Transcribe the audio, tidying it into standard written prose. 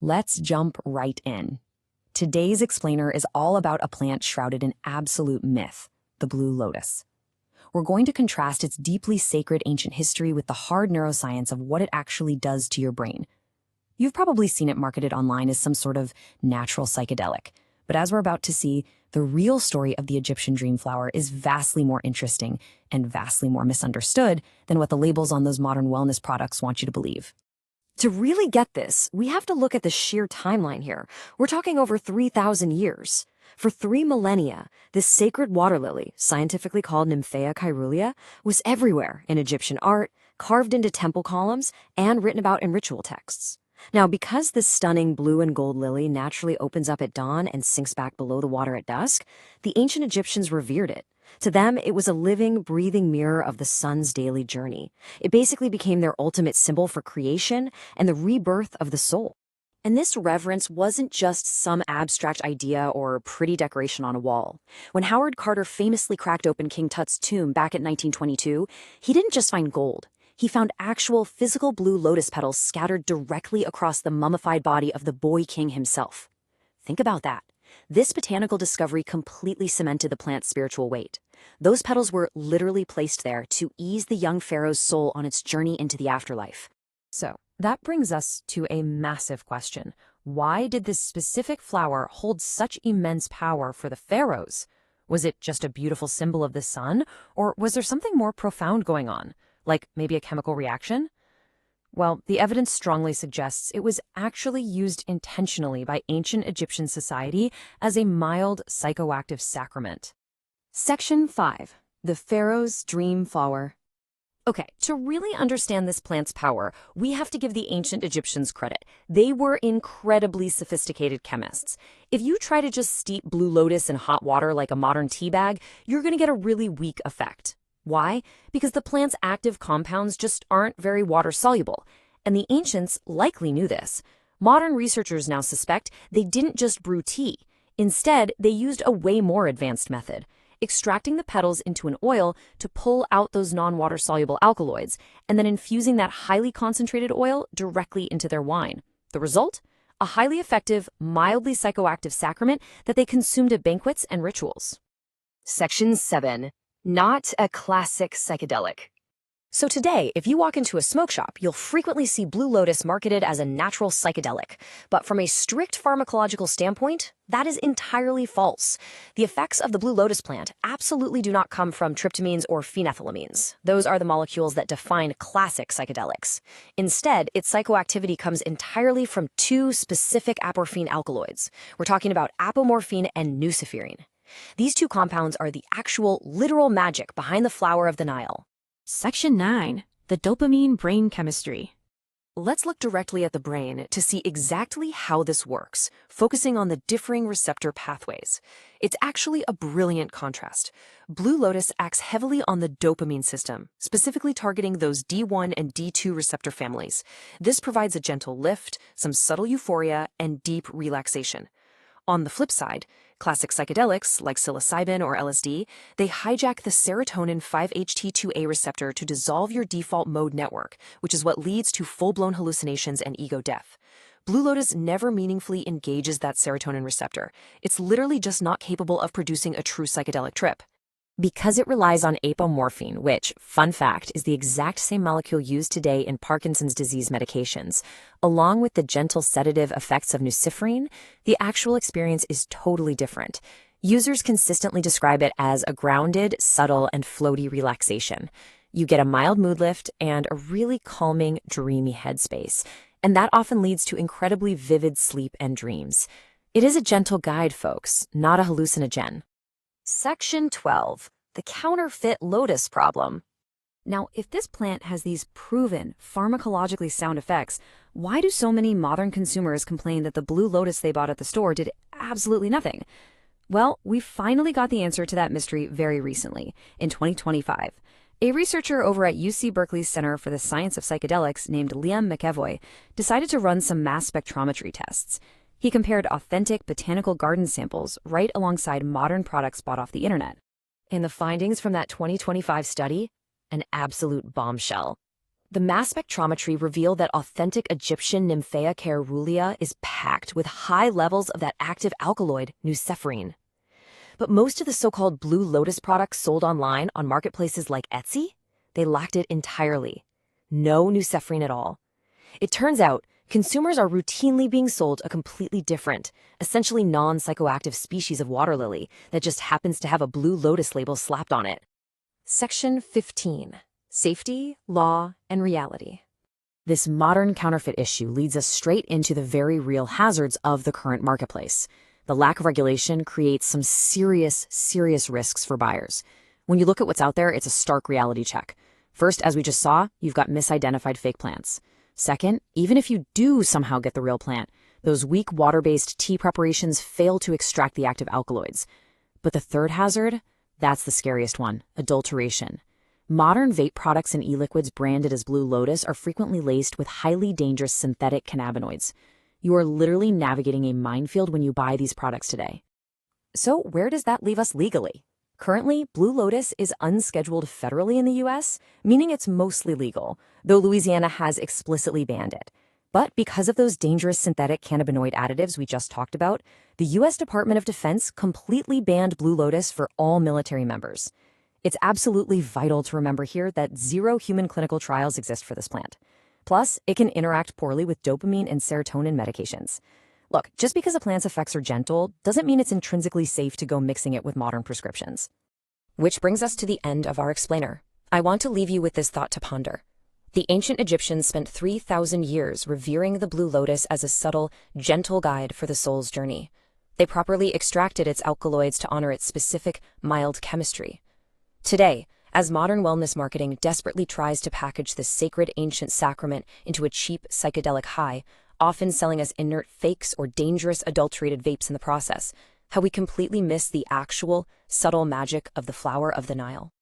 Let's jump right in. Today's explainer is all about a plant shrouded in absolute myth, the blue lotus. We're going to contrast its deeply sacred ancient history with the hard neuroscience of what it actually does to your brain. You've probably seen it marketed online as some sort of natural psychedelic, but as we're about to see, the real story of the Egyptian dream flower is vastly more interesting and vastly more misunderstood than what the labels on those modern wellness products want you to believe. To really get this, we have to look at the sheer timeline here. We're talking over 3,000 years. For 3 millennia, this sacred water lily, scientifically called Nymphaea caerulea, was everywhere in Egyptian art, carved into temple columns, and written about in ritual texts. Now, because this stunning blue and gold lily naturally opens up at dawn and sinks back below the water at dusk, the ancient Egyptians revered it. To them, it was a living, breathing mirror of the sun's daily journey. It basically became their ultimate symbol for creation and the rebirth of the soul. And this reverence wasn't just some abstract idea or pretty decoration on a wall. When Howard Carter famously cracked open King Tut's tomb back in 1922, he didn't just find gold. He found actual physical blue lotus petals scattered directly across the mummified body of the boy king himself. Think about that. This botanical discovery completely cemented the plant's spiritual weight. Those petals were literally placed there to ease the young pharaoh's soul on its journey into the afterlife. So, that brings us to a massive question. Why did this specific flower hold such immense power for the pharaohs? Was it just a beautiful symbol of the sun, or was there something more profound going on, like maybe a chemical reaction? Well, the evidence strongly suggests it was actually used intentionally by ancient Egyptian society as a mild psychoactive sacrament. Section 5. The Pharaoh's Dream Flower. Okay, to really understand this plant's power, we have to give the ancient Egyptians credit. They were incredibly sophisticated chemists. If you try to just steep blue lotus in hot water like a modern tea bag, you're going to get a really weak effect. Why? Because the plant's active compounds just aren't very water-soluble. And the ancients likely knew this. Modern researchers now suspect they didn't just brew tea. Instead, they used a way more advanced method, extracting the petals into an oil to pull out those non-water-soluble alkaloids, and then infusing that highly concentrated oil directly into their wine. The result? A highly effective, mildly psychoactive sacrament that they consumed at banquets and rituals. Section 7. Not a classic psychedelic. So today, if you walk into a smoke shop, you'll frequently see blue lotus marketed as a natural psychedelic. But from a strict pharmacological standpoint, that is entirely false. The effects of the blue lotus plant absolutely do not come from tryptamines or phenethylamines. Those are the molecules that define classic psychedelics. Instead, its psychoactivity comes entirely from 2 specific apomorphine alkaloids. We're talking about apomorphine and nuciferine. These 2 compounds are the actual, literal magic behind the flower of the Nile. Section 9. The dopamine brain chemistry. Let's look directly at the brain to see exactly how this works, focusing on the differing receptor pathways. It's actually a brilliant contrast. Blue lotus acts heavily on the dopamine system, specifically targeting those D1 and D2 receptor families. This provides a gentle lift, some subtle euphoria, and deep relaxation. On the flip side, classic psychedelics, like psilocybin or LSD, they hijack the serotonin 5-HT2A receptor to dissolve your default mode network, which is what leads to full-blown hallucinations and ego death. Blue lotus never meaningfully engages that serotonin receptor. It's literally just not capable of producing a true psychedelic trip. Because it relies on apomorphine, which, fun fact, is the exact same molecule used today in Parkinson's disease medications, along with the gentle sedative effects of nuciferine, the actual experience is totally different. Users consistently describe it as a grounded, subtle, and floaty relaxation. You get a mild mood lift and a really calming, dreamy headspace, and that often leads to incredibly vivid sleep and dreams. It is a gentle guide, folks, not a hallucinogen. Section 12. The counterfeit lotus problem. Now, if this plant has these proven, pharmacologically sound effects, why do so many modern consumers complain that the blue lotus they bought at the store did absolutely nothing? Well, we finally got the answer to that mystery very recently, in 2025. A researcher over at UC Berkeley's Center for the Science of Psychedelics named Liam McEvoy decided to run some mass spectrometry tests. He compared authentic botanical garden samples right alongside modern products bought off the internet. And the findings from that 2025 study? An absolute bombshell. The mass spectrometry revealed that authentic Egyptian Nymphaea caerulea is packed with high levels of that active alkaloid, nuciferine. But most of the so-called Blue Lotus products sold online on marketplaces like Etsy, they lacked it entirely. No nuciferine at all. It turns out consumers are routinely being sold a completely different, essentially non-psychoactive species of water lily that just happens to have a Blue Lotus label slapped on it. Section 15. Safety, Law, and Reality. This modern counterfeit issue leads us straight into the very real hazards of the current marketplace. The lack of regulation creates some serious risks for buyers. When you look at what's out there, it's a stark reality check. First, as we just saw, you've got misidentified fake plants. Second, even if you do somehow get the real plant, those weak water-based tea preparations fail to extract the active alkaloids. But the third hazard, that's the scariest one, adulteration. Modern vape products and e-liquids branded as Blue Lotus are frequently laced with highly dangerous synthetic cannabinoids. You are literally navigating a minefield when you buy these products today. So where does that leave us legally? Currently, Blue Lotus is unscheduled federally in the U.S., meaning it's mostly legal, though Louisiana has explicitly banned it. But because of those dangerous synthetic cannabinoid additives we just talked about, the U.S. Department of Defense completely banned Blue Lotus for all military members. It's absolutely vital to remember here that 0 human clinical trials exist for this plant. Plus, it can interact poorly with dopamine and serotonin medications. Look, just because a plant's effects are gentle doesn't mean it's intrinsically safe to go mixing it with modern prescriptions. Which brings us to the end of our explainer. I want to leave you with this thought to ponder. The ancient Egyptians spent 3,000 years revering the Blue Lotus as a subtle, gentle guide for the soul's journey. They properly extracted its alkaloids to honor its specific, mild chemistry. Today, as modern wellness marketing desperately tries to package this sacred ancient sacrament into a cheap psychedelic high, often selling us inert fakes or dangerous adulterated vapes in the process, how we completely miss the actual, subtle magic of the flower of the Nile.